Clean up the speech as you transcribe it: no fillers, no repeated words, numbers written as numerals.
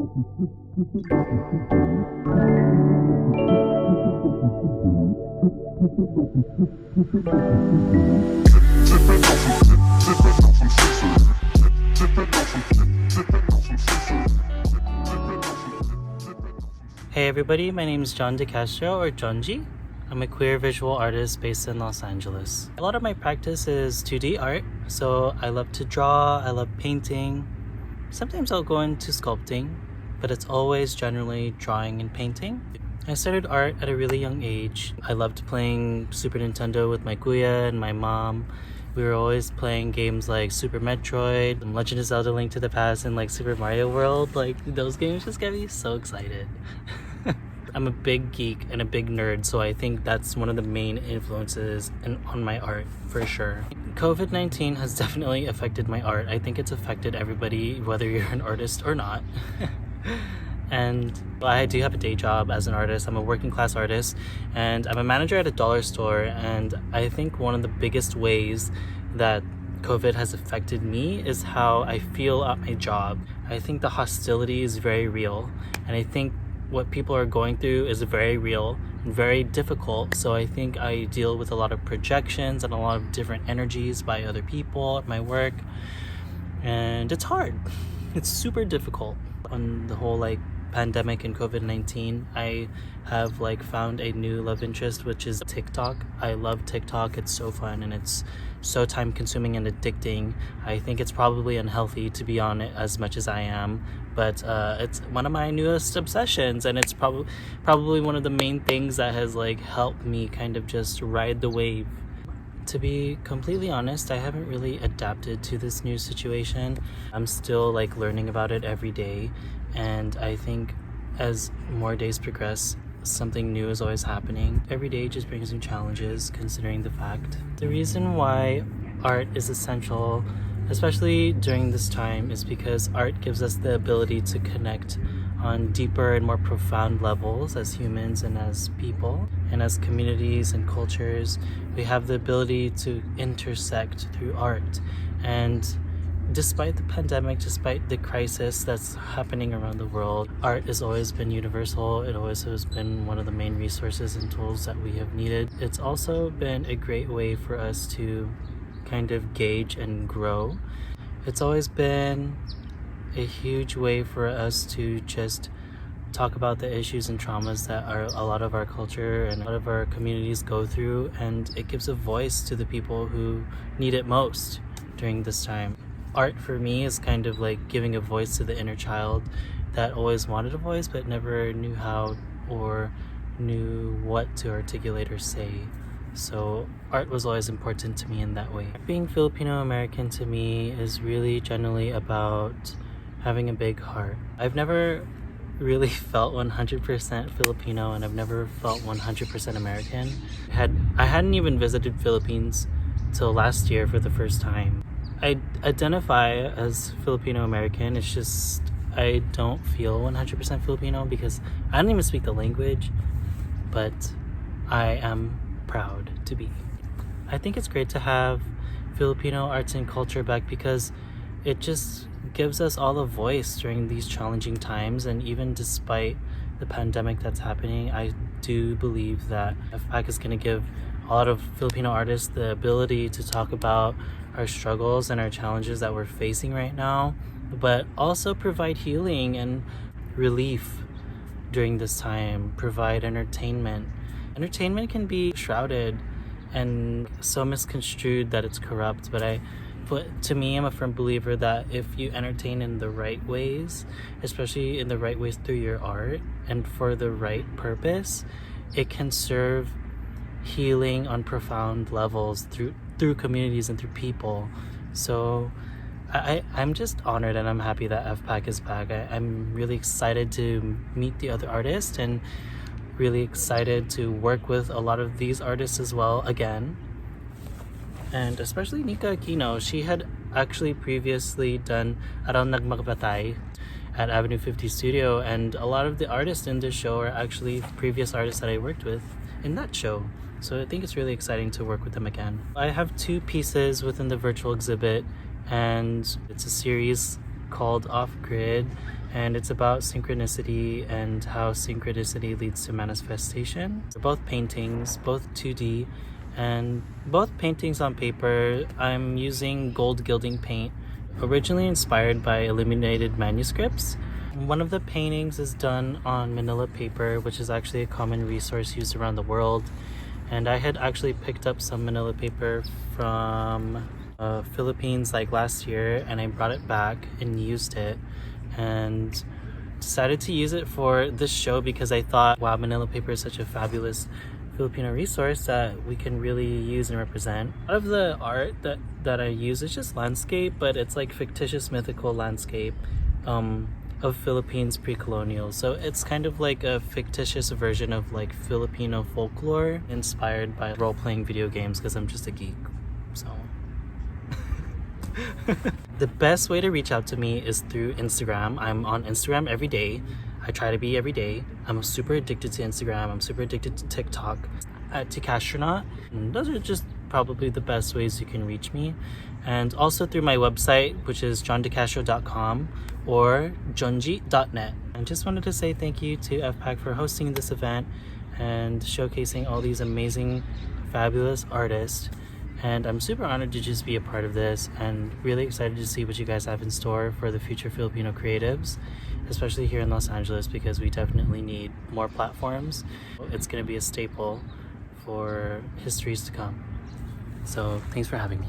Hey everybody, my name is DeCastro or Jonji. I'm a queer visual artist based in Los Angeles. A lot of my practice is 2D art, so I love to draw, I love painting. Sometimes I'll go into sculpting, but it's always generally drawing and painting. I started art at a really young age. I loved playing Super Nintendo with my kuya and my mom. We were always playing games like Super Metroid, and Legend of Zelda Link to the Past, and like Super Mario World. Like those games just get me so excited. I'm a big geek and a big nerd, so I think that's one of the main influences on my art for sure. COVID-19 has definitely affected my art. I think it's affected everybody, whether you're an artist or not. And I do have a day job as an artist. I'm a working class artist and I'm a manager at a dollar store, and I think one of the biggest ways that COVID has affected me is how I feel at my job. I think the hostility is very real, and I think what people are going through is very real and very difficult. So I think I deal with a lot of projections and a lot of different energies by other people at my work, and it's hard. It's super difficult. On the whole pandemic and COVID-19, I have found a new love interest, which is TikTok. I love TikTok. It's so fun and it's so time consuming and addicting. I think it's probably unhealthy to be on it as much as I am, but it's one of my newest obsessions, and it's probably one of the main things that has helped me kind of just ride the wave. To be completely honest, I haven't really adapted to this new situation. I'm still learning about it every day, and I think as more days progress, something new is always happening. Every day just brings new challenges, considering the fact. The reason why art is essential, especially during this time, is because art gives us the ability to connect on deeper and more profound levels as humans and as people and as communities and cultures. We have the ability to intersect through art, and despite the pandemic, despite the crisis that's happening around the world, art has always been universal. It always has been one of the main resources and tools that we have needed. It's also been a great way for us to kind of gauge and grow. It's always been a huge way for us to just talk about the issues and traumas that a lot of our culture and a lot of our communities go through, and it gives a voice to the people who need it most during this time. Art for me is kind of giving a voice to the inner child that always wanted a voice but never knew how or knew what to articulate or say. So art was always important to me in that way. Being Filipino American to me is really generally about having a big heart. I've never really felt 100% Filipino, and I've never felt 100% American. I hadn't even visited Philippines till last year for the first time. I identify as Filipino American. It's just I don't feel 100% Filipino because I don't even speak the language, but I am proud to be. I think it's great to have Filipino arts and culture back because it just gives us all a voice during these challenging times, and even despite the pandemic that's happening, I do believe that FPAC is going to give a lot of Filipino artists the ability to talk about our struggles and our challenges that we're facing right now, but also provide healing and relief during this time, provide entertainment. Entertainment can be shrouded and so misconstrued that it's corrupt, but to me, I'm a firm believer that if you entertain in the right ways, especially in the right ways through your art and for the right purpose, it can serve healing on profound levels through communities and through people. So I'm just honored and I'm happy that FPAC is back. I'm really excited to meet the other artists and really excited to work with a lot of these artists as well again. And especially Nica Aquino. She had actually previously done Aral Nagmakabatay at Avenue 50 Studio, and a lot of the artists in this show are actually previous artists that I worked with in that show. So I think it's really exciting to work with them again. I have 2 pieces within the virtual exhibit, and it's a series called Off Grid, and it's about synchronicity and how synchronicity leads to manifestation. They're both paintings, both 2D, and both paintings on paper. I'm using gold gilding paint, originally inspired by illuminated manuscripts. One of the paintings is done on manila paper, which is actually a common resource used around the world. And I had actually picked up some manila paper from Philippines like last year, and I brought it back and used it and decided to use it for this show because I thought, wow, manila paper is such a fabulous Filipino resource that we can really use and represent. A lot of the art that I use is just landscape, but it's like fictitious mythical landscape of Philippines pre-colonial. So it's kind of like a fictitious version of like Filipino folklore inspired by role-playing video games because I'm just a geek. So the best way to reach out to me is through Instagram. I'm on Instagram every day. I try to be every day. I'm super addicted to Instagram. I'm super addicted to TikTok at DeCastro. And those are just probably the best ways you can reach me. And also through my website, which is jondecastro.com or jonji.net. I just wanted to say thank you to FPAC for hosting this event and showcasing all these amazing, fabulous artists. And I'm super honored to just be a part of this and really excited to see what you guys have in store for the future Filipino creatives, especially here in Los Angeles, because we definitely need more platforms. It's going to be a staple for histories to come. So thanks for having me.